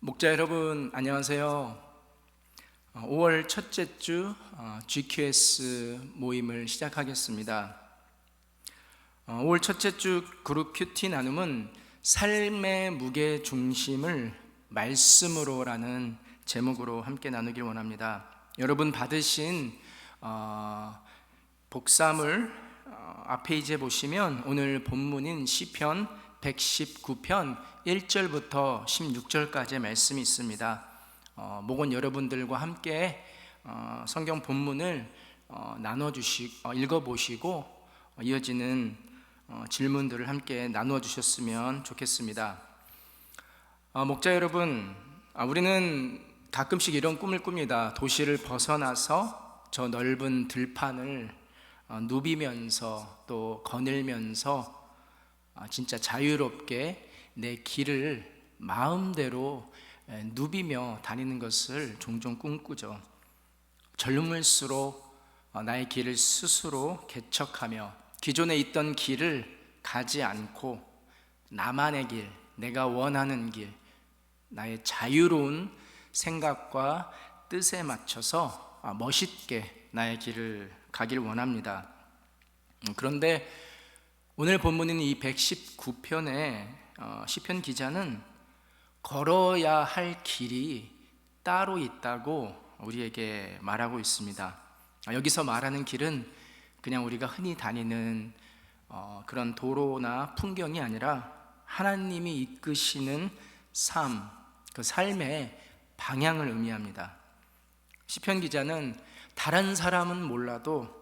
목자 여러분 안녕하세요. 5월 첫째 주 GQS 모임을 시작하겠습니다. 5월 첫째 주 그룹 큐티 나눔은 삶의 무게 중심을 말씀으로라는 제목으로 함께 나누길 원합니다. 여러분 받으신 복사물 앞페이지에 보시면 오늘 본문인 시편 119편 1절부터 16절까지의 말씀이 있습니다. 목원 여러분들과 함께 성경 본문을 읽어보시고 이어지는 질문들을 함께 나누어 주셨으면 좋겠습니다. 목자 여러분, 우리는 가끔씩 이런 꿈을 꿉니다. 도시를 벗어나서 저 넓은 들판을 누비면서 또 거닐면서 진짜 자유롭게 내 길을 마음대로 누비며 다니는 것을 종종 꿈꾸죠. 젊을수록 나의 길을 스스로 개척하며 기존에 있던 길을 가지 않고 나만의 길, 내가 원하는 길, 나의 자유로운 생각과 뜻에 맞춰서 멋있게 나의 길을 가길 원합니다. 그런데 오늘 본문인 이 119편의 시편 기자는 걸어야 할 길이 따로 있다고 우리에게 말하고 있습니다. 여기서 말하는 길은 그냥 우리가 흔히 다니는 그런 도로나 풍경이 아니라 하나님이 이끄시는 삶, 그 삶의 방향을 의미합니다. 시편 기자는 다른 사람은 몰라도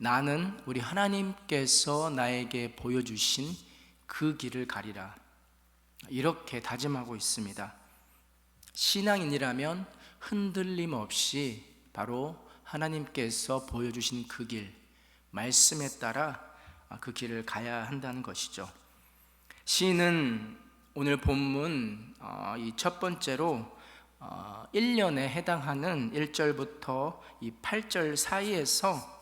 나는 우리 하나님께서 나에게 보여주신 그 길을 가리라, 이렇게 다짐하고 있습니다. 신앙인이라면 흔들림 없이 바로 하나님께서 보여주신 그 길, 말씀에 따라 그 길을 가야 한다는 것이죠. 시인은 오늘 본문 이 첫 번째로 1년에 해당하는 1절부터 이 8절 사이에서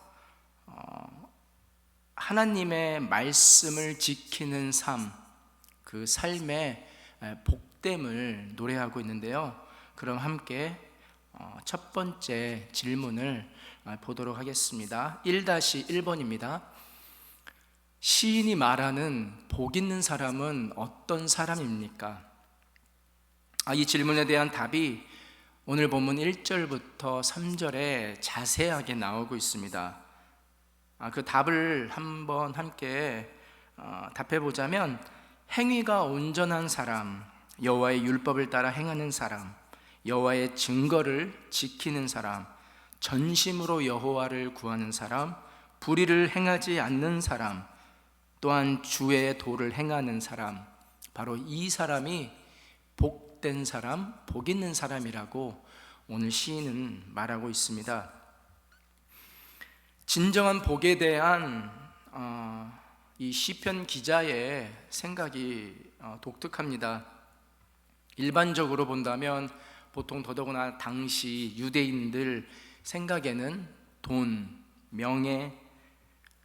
하나님의 말씀을 지키는 삶, 그 삶의 복됨을 노래하고 있는데요. 그럼 함께 첫 번째 질문을 보도록 하겠습니다. 1-1번입니다. 시인이 말하는 복 있는 사람은 어떤 사람입니까? 이 질문에 대한 답이 오늘 본문 1절부터 3절에 자세하게 나오고 있습니다. 그 답을 한번 함께 답해 보자면, 행위가 온전한 사람, 여호와의 율법을 따라 행하는 사람, 여호와의 증거를 지키는 사람, 전심으로 여호와를 구하는 사람, 불의를 행하지 않는 사람, 또한 주의 도를 행하는 사람, 바로 이 사람이 복된 사람, 복 있는 사람이라고 오늘 시인은 말하고 있습니다. 진정한 복에 대한 이 시편 기자의 생각이 독특합니다. 일반적으로 본다면 보통 더더구나 당시 유대인들 생각에는 돈, 명예,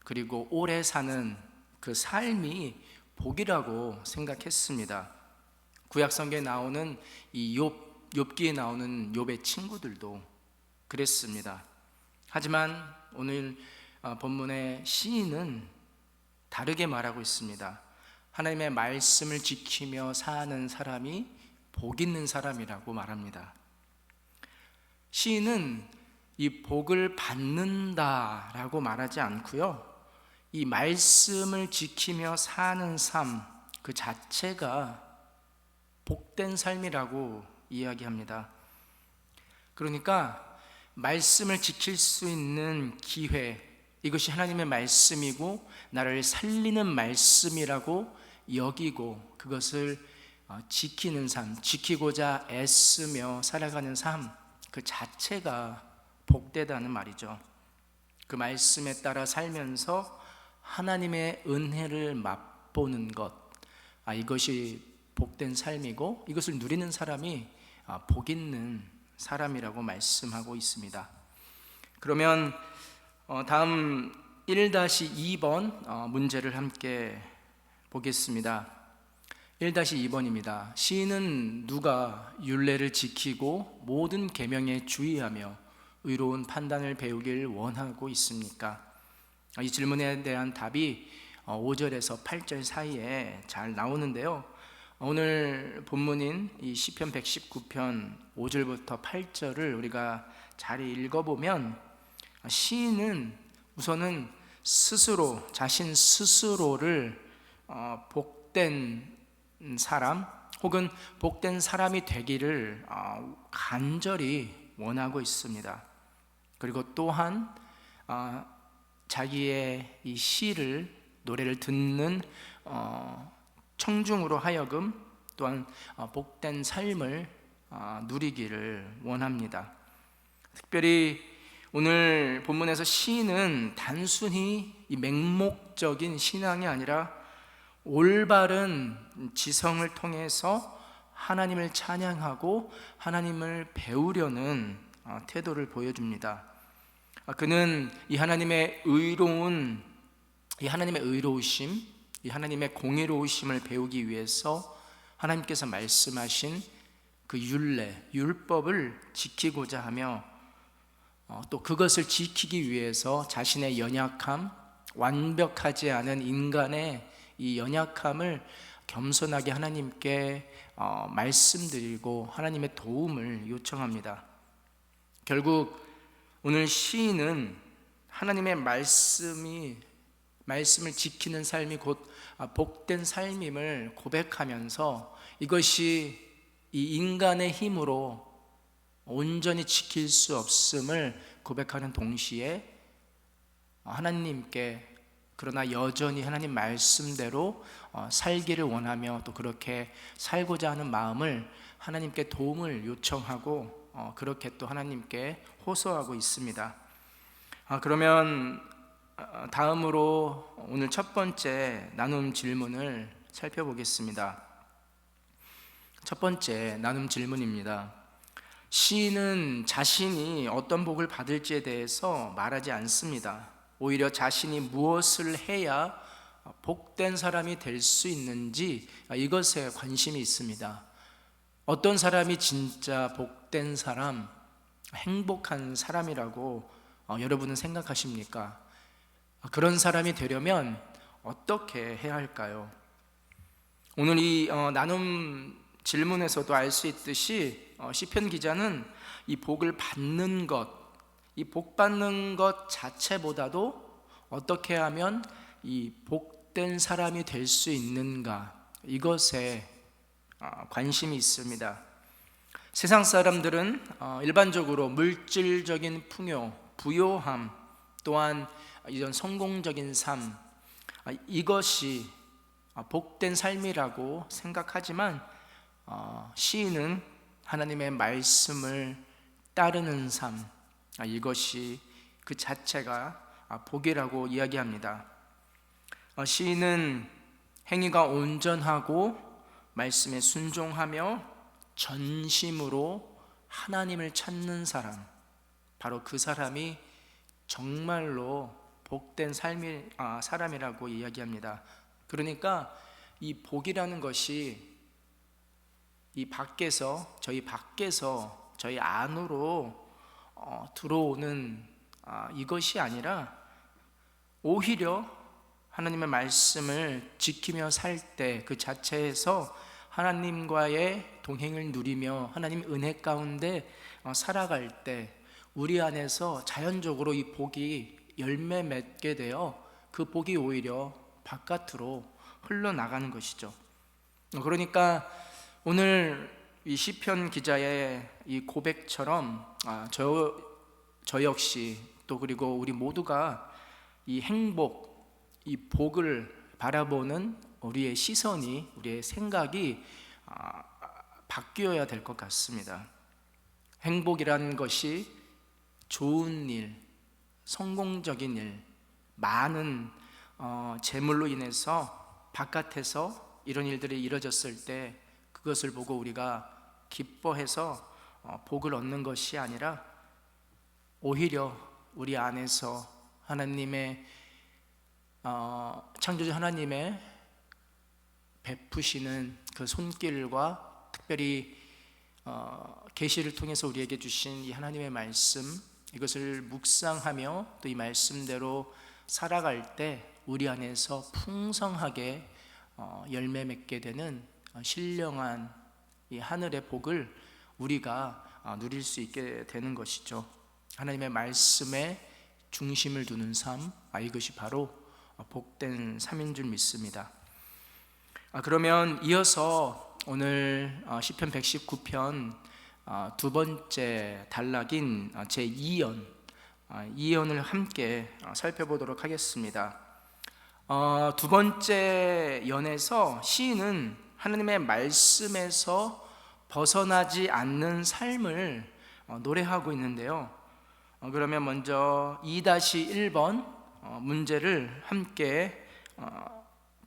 그리고 오래 사는 그 삶이 복이라고 생각했습니다. 구약성경에 나오는 이 욥기에 나오는 욥의 친구들도 그랬습니다. 하지만 오늘 본문의 시인은 다르게 말하고 있습니다. 하나님의 말씀을 지키며 사는 사람이 복 있는 사람이라고 말합니다. 시인은 이 복을 받는다라고 말하지 않고요, 이 말씀을 지키며 사는 삶 그 자체가 복된 삶이라고 이야기합니다. 그러니까 말씀을 지킬 수 있는 기회, 이것이 하나님의 말씀이고 나를 살리는 말씀이라고 여기고 그것을 지키는 삶, 지키고자 애쓰며 살아가는 삶 그 자체가 복되다는 말이죠. 그 말씀에 따라 살면서 하나님의 은혜를 맛보는 것, 이것이 복된 삶이고 이것을 누리는 사람이 복 있는 사람이라고 말씀하고 있습니다. 그러면 다음 1-2번 문제를 함께 보겠습니다. 1-2번입니다. 시인은 누가 율례를 지키고 모든 계명에 주의하며 의로운 판단을 배우길 원하고 있습니까? 이 질문에 대한 답이 5절에서 8절 사이에 잘 나오는데요. 오늘 본문인 이 시편 119편 5절부터 8절을 우리가 잘 읽어보면 시인은 우선은 스스로, 자신 스스로를 복된 사람 혹은 복된 사람이 되기를 간절히 원하고 있습니다. 그리고 또한 자기의 이 시를, 노래를 듣는 청중으로 하여금 또한 복된 삶을 누리기를 원합니다. 특별히 오늘 본문에서 시인은 단순히 이 맹목적인 신앙이 아니라 올바른 지성을 통해서 하나님을 찬양하고 하나님을 배우려는 태도를 보여줍니다. 그는 이 하나님의 의로운, 이 하나님의 의로우심, 이 하나님의 공의로우심을 배우기 위해서 하나님께서 말씀하신 그 율례, 율법을 지키고자 하며 또 그것을 지키기 위해서 자신의 연약함, 완벽하지 않은 인간의 이 연약함을 겸손하게 하나님께 말씀드리고 하나님의 도움을 요청합니다. 결국 오늘 시인은 하나님의 말씀을 지키는 삶이 곧 복된 삶임을 고백하면서 이것이 이 인간의 힘으로 온전히 지킬 수 없음을 고백하는 동시에 하나님께, 그러나 여전히 하나님 말씀대로 살기를 원하며 또 그렇게 살고자 하는 마음을 하나님께 도움을 요청하고 그렇게 또 하나님께 호소하고 있습니다. 그러면 다음으로 오늘 첫 번째 나눔 질문을 살펴보겠습니다. 첫 번째 나눔 질문입니다. 시인은 자신이 어떤 복을 받을지에 대해서 말하지 않습니다. 오히려 자신이 무엇을 해야 복된 사람이 될 수 있는지 이것에 관심이 있습니다. 어떤 사람이 진짜 복된 사람, 행복한 사람이라고 여러분은 생각하십니까? 그런 사람이 되려면 어떻게 해야 할까요? 오늘 이 나눔 질문에서도 알 수 있듯이 시편 기자는 이 복을 받는 것, 이 복 받는 것 자체보다도 어떻게 하면 이 복된 사람이 될 수 있는가, 이것에 관심이 있습니다. 세상 사람들은 일반적으로 물질적인 풍요, 부요함, 또한 이런 성공적인 삶, 이것이 복된 삶이라고 생각하지만 시인은 하나님의 말씀을 따르는 삶, 이것이 그 자체가 복이라고 이야기합니다. 시인은 행위가 온전하고 말씀에 순종하며 전심으로 하나님을 찾는 사람, 바로 그 사람이 정말로 복된 사람이라고 이야기합니다. 그러니까 이 복이라는 것이 이 밖에서, 저희 안으로 들어오는 이것이 아니라 오히려 하나님의 말씀을 지키며 살 때 그 자체에서 하나님과의 동행을 누리며 하나님 은혜 가운데 살아갈 때 우리 안에서 자연적으로 이 복이 열매 맺게 되어 그 복이 오히려 바깥으로 흘러나가는 것이죠. 그러니까 오늘 이 시편 기자의 이 고백처럼 저 역시 또 그리고 우리 모두가 이 행복, 이 복을 바라보는 우리의 시선이, 우리의 생각이 바뀌어야 될 것 같습니다. 행복이라는 것이 좋은 일, 성공적인 일, 많은 재물로 인해서 바깥에서 이런 일들이 이루어졌을 때 그것을 보고 우리가 기뻐해서 복을 얻는 것이 아니라 오히려 우리 안에서 하나님의 창조주 하나님의 베푸시는 그 손길과 특별히 계시를 통해서 우리에게 주신 이 하나님의 말씀, 이것을 묵상하며 또 이 말씀대로 살아갈 때 우리 안에서 풍성하게 열매 맺게 되는 신령한 이 하늘의 복을 우리가 누릴 수 있게 되는 것이죠. 하나님의 말씀에 중심을 두는 삶, 이것이 바로 복된 삶인 줄 믿습니다. 그러면 이어서 오늘 시편 119편 두 번째 단락인 제2연, 2연을 함께 살펴보도록 하겠습니다. 두 번째 연에서 시인은 하나님의 말씀에서 벗어나지 않는 삶을 노래하고 있는데요. 그러면 먼저 2-1번 문제를 함께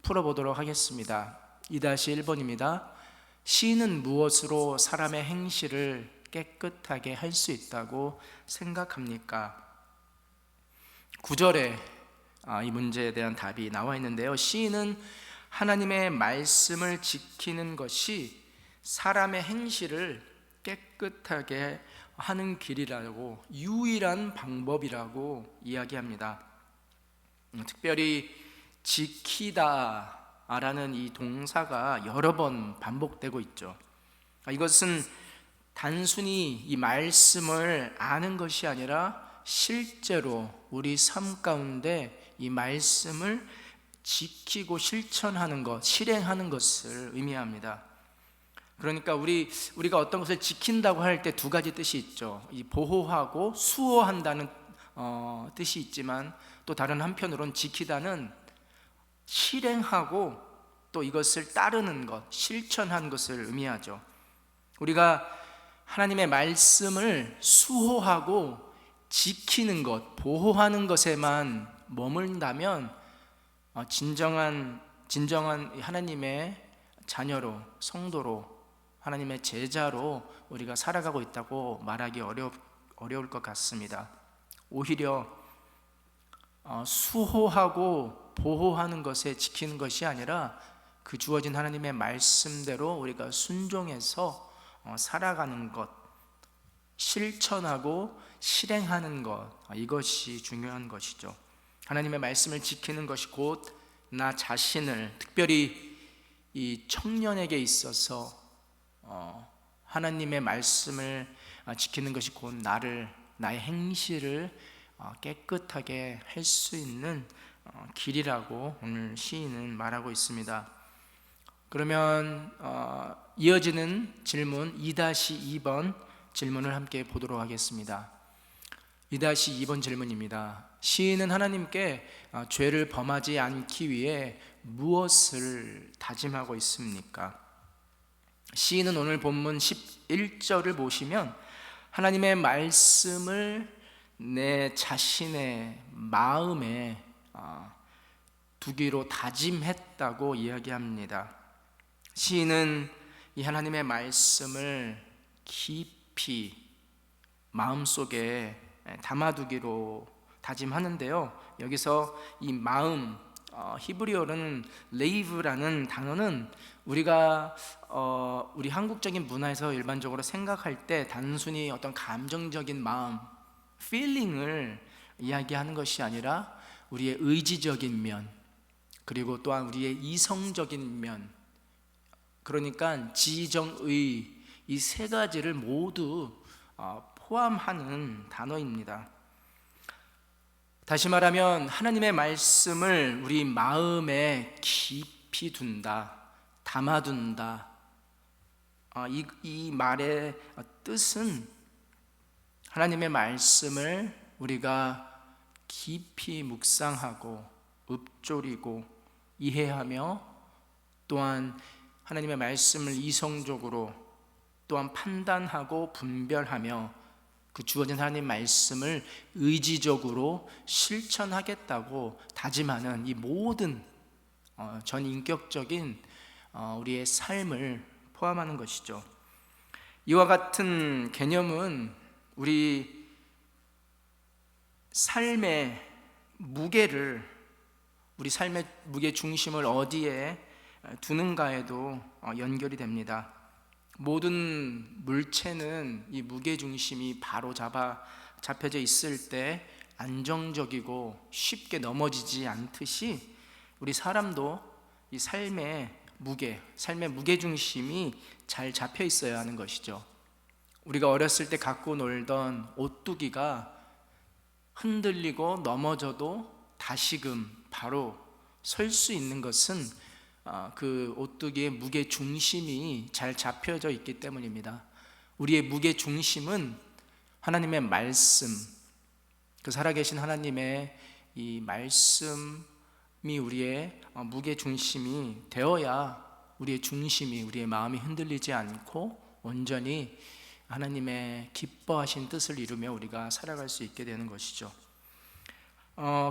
풀어보도록 하겠습니다. 2-1번입니다. 시인은 무엇으로 사람의 행실을 깨끗하게 할 수 있다고 생각합니까? 9절에 이 문제에 대한 답이 나와 있는데요. 시인은 하나님의 말씀을 지키는 것이 사람의 행실을 깨끗하게 하는 길이라고, 유일한 방법이라고 이야기합니다. 특별히 지키다라는 이 동사가 여러 번 반복되고 있죠. 이것은 단순히 이 말씀을 아는 것이 아니라 실제로 우리 삶 가운데 이 말씀을 지키고 실천하는 것, 실행하는 것을 의미합니다. 그러니까 우리가 어떤 것을 지킨다고 할 때 두 가지 뜻이 있죠. 이 보호하고 수호한다는 뜻이 있지만, 또 다른 한편으로는 지키다는 실행하고 또 이것을 따르는 것, 실천하는 것을 의미하죠. 우리가 하나님의 말씀을 수호하고 지키는 것, 보호하는 것에만 머문다면 진정한 하나님의 자녀로, 성도로, 하나님의 제자로 우리가 살아가고 있다고 말하기 어려울 것 같습니다. 오히려 수호하고 보호하는 것에 지키는 것이 아니라 그 주어진 하나님의 말씀대로 우리가 순종해서 살아가는 것, 실천하고 실행하는 것, 이것이 중요한 것이죠. 하나님의 말씀을 지키는 것이 곧 나 자신을, 특별히 이 청년에게 있어서 하나님의 말씀을 지키는 것이 곧 나의 행실을 깨끗하게 할 수 있는 길이라고 오늘 시인은 말하고 있습니다. 그러면 이어지는 질문 2-2번 질문을 함께 보도록 하겠습니다. 2-2번 질문입니다. 시인은 하나님께 죄를 범하지 않기 위해 무엇을 다짐하고 있습니까? 시인은 오늘 본문 11절을 보시면 하나님의 말씀을 내 자신의 마음에 두기로 다짐했다고 이야기합니다. 시인은 이 하나님의 말씀을 깊이 마음속에 담아두기로 다짐하는데요. 여기서 이 마음, 히브리어로는 레이브라는 단어는 우리가 우리 한국적인 문화에서 일반적으로 생각할 때 단순히 어떤 감정적인 마음, feeling을 이야기하는 것이 아니라 우리의 의지적인 면, 그리고 또한 우리의 이성적인 면, 그러니까 지정의, 이 세 가지를 모두 포함하는 단어입니다. 다시 말하면 하나님의 말씀을 우리 마음에 깊이 둔다, 담아둔다. 이 말의 뜻은 하나님의 말씀을 우리가 깊이 묵상하고 읊조리고 이해하며, 또한 하나님의 말씀을 이성적으로 또한 판단하고 분별하며 그 주어진 하나님 말씀을 의지적으로 실천하겠다고 다짐하는 이 모든 전인격적인 우리의 삶을 포함하는 것이죠. 이와 같은 개념은 우리 삶의 무게 중심을 어디에 두는가에도 연결이 됩니다. 모든 물체는 이 무게 중심이 바로 잡혀져 있을 때 안정적이고 쉽게 넘어지지 않듯이 우리 사람도 이 삶의 무게 중심이 잘 잡혀 있어야 하는 것이죠. 우리가 어렸을 때 갖고 놀던 오뚜기가 흔들리고 넘어져도 다시금 바로 설 수 있는 것은 그 오뚜기의 무게 중심이 잘 잡혀져 있기 때문입니다. 우리의 무게 중심은 하나님의 말씀, 그 살아계신 하나님의 이 말씀이 우리의 무게 중심이 되어야 우리의 중심이, 우리의 마음이 흔들리지 않고 온전히 하나님의 기뻐하신 뜻을 이루며 우리가 살아갈 수 있게 되는 것이죠.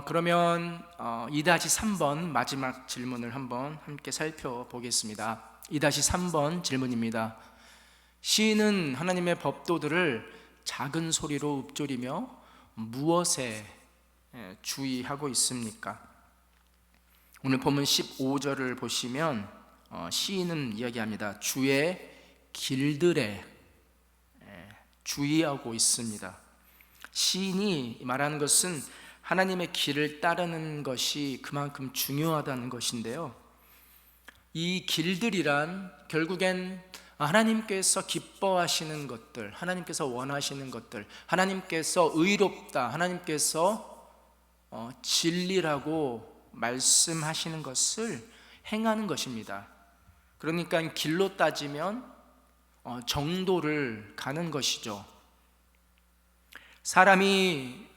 그러면 2-3번 마지막 질문을 한번 함께 살펴보겠습니다. 2-3번 질문입니다. 시인은 하나님의 법도들을 작은 소리로 읊조리며 무엇에 주의하고 있습니까? 오늘 본문 15절을 보시면 시인은 이야기합니다. 주의 길들에 주의하고 있습니다. 시인이 말하는 것은 하나님의 길을 따르는 것이 그만큼 중요하다는 것인데요, 이 길들이란 결국엔 하나님께서 기뻐하시는 것들, 하나님께서 원하시는 것들, 하나님께서 의롭다, 하나님께서 진리라고 말씀하시는 것을 행하는 것입니다. 그러니까 길로 따지면 정도를 가는 것이죠. 사람이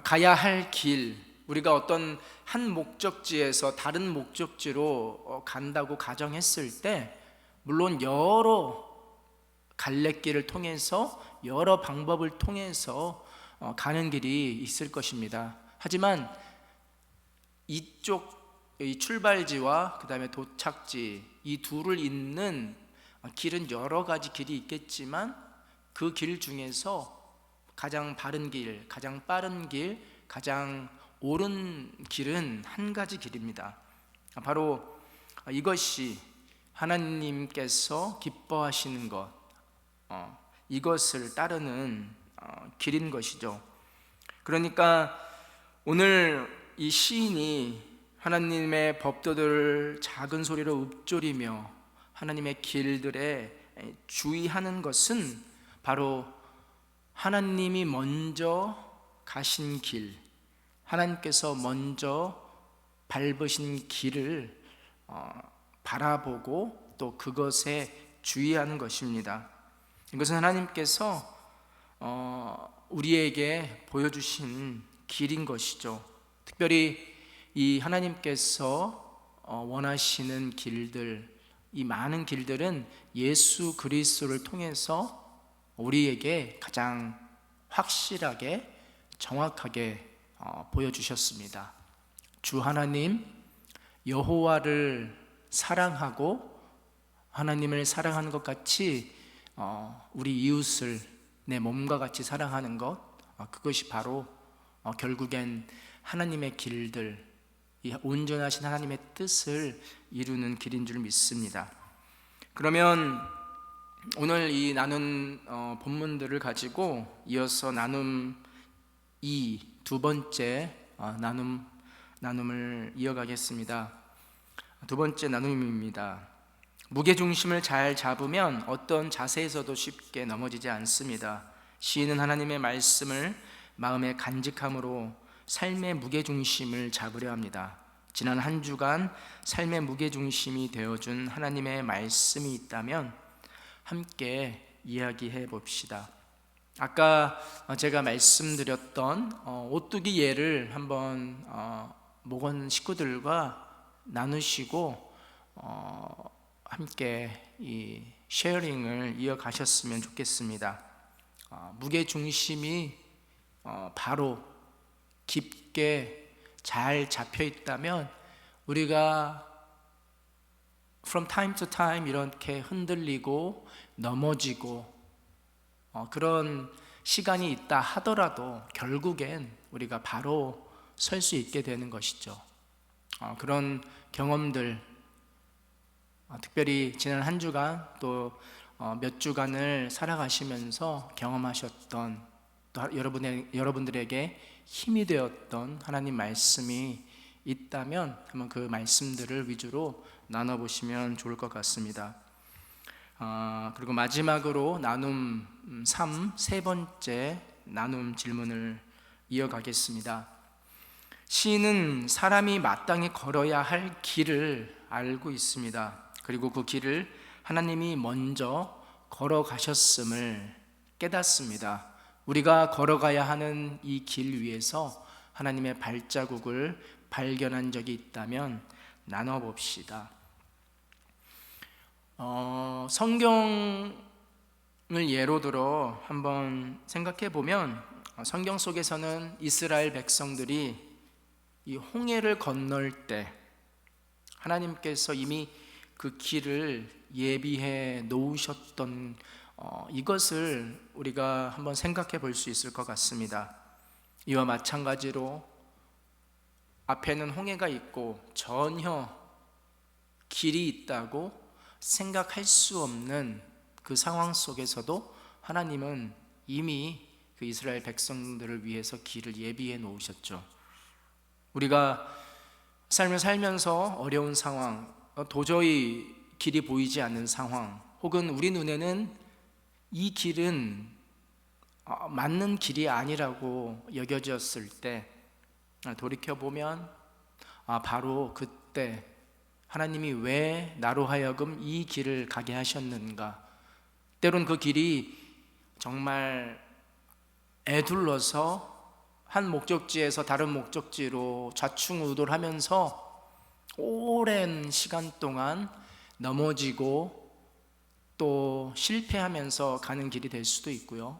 가야 할 길, 우리가 어떤 한 목적지에서 다른 목적지로 간다고 가정했을 때 물론 여러 갈래길을 통해서 여러 방법을 통해서 가는 길이 있을 것입니다. 하지만 이쪽 이 출발지와 그 다음에 도착지, 이 둘을 잇는 길은 여러 가지 길이 있겠지만 그 길 중에서 가장 바른 길, 가장 빠른 길, 가장 옳은 길은 한 가지 길입니다. 바로 이것이 하나님께서 기뻐하시는 것, 이것을 따르는 길인 것이죠. 그러니까 오늘 이 시인이 하나님의 법도들을 작은 소리로 읊조리며 하나님의 길들에 주의하는 것은 바로 하나님이 먼저 가신 길, 하나님께서 먼저 밟으신 길을 바라보고 또 그것에 주의하는 것입니다. 이것은 하나님께서 우리에게 보여주신 길인 것이죠. 특별히 이 하나님께서 원하시는 길들, 이 많은 길들은 예수 그리스도를 통해서 우리에게 가장 확실하게 정확하게 보여주셨습니다. 주 하나님 여호와를 사랑하고 하나님을 사랑하는 것 같이 우리 이웃을 내 몸과 같이 사랑하는 것, 그것이 바로 결국엔 하나님의 길들, 이 온전하신 하나님의 뜻을 이루는 길인 줄 믿습니다. 그러면 오늘 이 나눈 본문들을 가지고 이어서 나눔 2, 두 번째 나눔을 이어가겠습니다. 두 번째 나눔입니다. 무게중심을 잘 잡으면 어떤 자세에서도 쉽게 넘어지지 않습니다. 시인은 하나님의 말씀을 마음의 간직함으로 삶의 무게중심을 잡으려 합니다. 지난 한 주간 삶의 무게중심이 되어준 하나님의 말씀이 있다면 함께 이야기해 봅시다. 아까 제가 말씀드렸던 오뚜기 예를 한번 목원 식구들과 나누시고 함께 이 쉐어링을 이어가셨으면 좋겠습니다. 무게중심이 바로 깊게 잘 잡혀 있다면 우리가 from time to time 이렇게 흔들리고 넘어지고 그런 시간이 있다 하더라도 결국엔 우리가 바로 설 수 있게 되는 것이죠. 그런 경험들 특별히 지난 한 주간 또 몇 주간을 살아가시면서 경험하셨던 또 여러분들에게 힘이 되었던 하나님 말씀이 있다면 한번 그 말씀들을 위주로 나눠보시면 좋을 것 같습니다. 그리고 마지막으로 나눔 3, 세 번째 나눔 질문을 이어가겠습니다. 시인은 사람이 마땅히 걸어야 할 길을 알고 있습니다. 그리고 그 길을 하나님이 먼저 걸어가셨음을 깨닫습니다. 우리가 걸어가야 하는 이 길 위에서 하나님의 발자국을 발견한 적이 있다면 나눠봅시다. 성경을 예로 들어 한번 생각해 보면 성경 속에서는 이스라엘 백성들이 이 홍해를 건널 때 하나님께서 이미 그 길을 예비해 놓으셨던 이것을 우리가 한번 생각해 볼 수 있을 것 같습니다. 이와 마찬가지로 앞에는 홍해가 있고 전혀 길이 있다고 생각할 수 없는 그 상황 속에서도 하나님은 이미 그 이스라엘 백성들을 위해서 길을 예비해 놓으셨죠. 우리가 삶을 살면서 어려운 상황, 도저히 길이 보이지 않는 상황, 혹은 우리 눈에는 이 길은 맞는 길이 아니라고 여겨졌을 때 돌이켜보면 바로 그때 하나님이 왜 나로 하여금 이 길을 가게 하셨는가, 때론 그 길이 정말 애둘러서 한 목적지에서 다른 목적지로 좌충우돌 하면서 오랜 시간 동안 넘어지고 또 실패하면서 가는 길이 될 수도 있고요,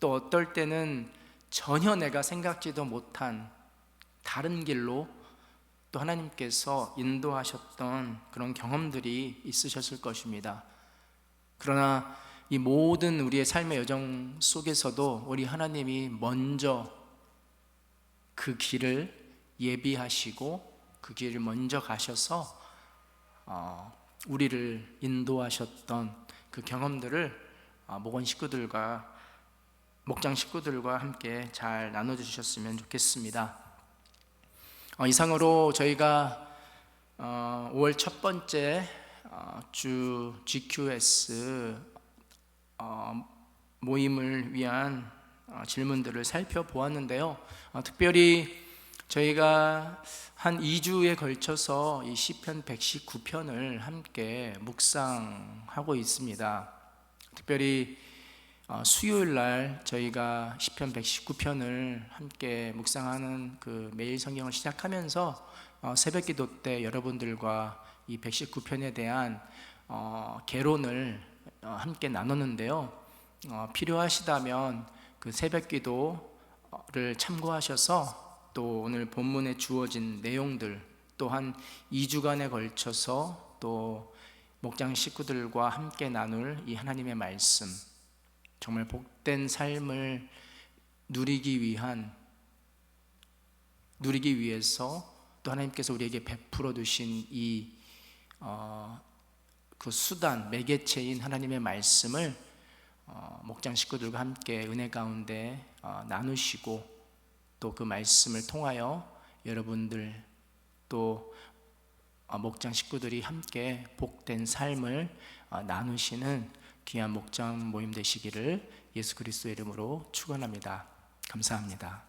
또 어떨 때는 전혀 내가 생각지도 못한 다른 길로 또 하나님께서 인도하셨던 그런 경험들이 있으셨을 것입니다. 그러나 이 모든 우리의 삶의 여정 속에서도 우리 하나님이 먼저 그 길을 예비하시고 그 길을 먼저 가셔서 우리를 인도하셨던 그 경험들을 목장 식구들과 함께 잘 나눠주셨으면 좋겠습니다. 이상으로 저희가 5월 첫 번째 주 GQS 모임을 위한 질문들을 살펴보았는데요. 특별히 저희가 한 2주에 걸쳐서 이 시편 119편을 함께 묵상하고 있습니다. 특별히 수요일 날 저희가 시편 119편을 함께 묵상하는 그 매일 성경을 시작하면서 새벽 기도 때 여러분들과 이 119편에 대한 개론을 함께 나눴는데요. 필요하시다면 그 새벽 기도를 참고하셔서 또 오늘 본문에 주어진 내용들, 또한 2주간에 걸쳐서 또 목장 식구들과 함께 나눌 이 하나님의 말씀, 정말 복된 삶을 누리기 위해서 또 하나님께서 우리에게 베풀어 두신 그 수단, 매개체인 하나님의 말씀을 목장 식구들과 함께 은혜 가운데 나누시고, 또 그 말씀을 통하여 여러분들 또 목장 식구들이 함께 복된 삶을 나누시는 귀한 목장 모임 되시기를 예수 그리스도의 이름으로 축원합니다. 감사합니다.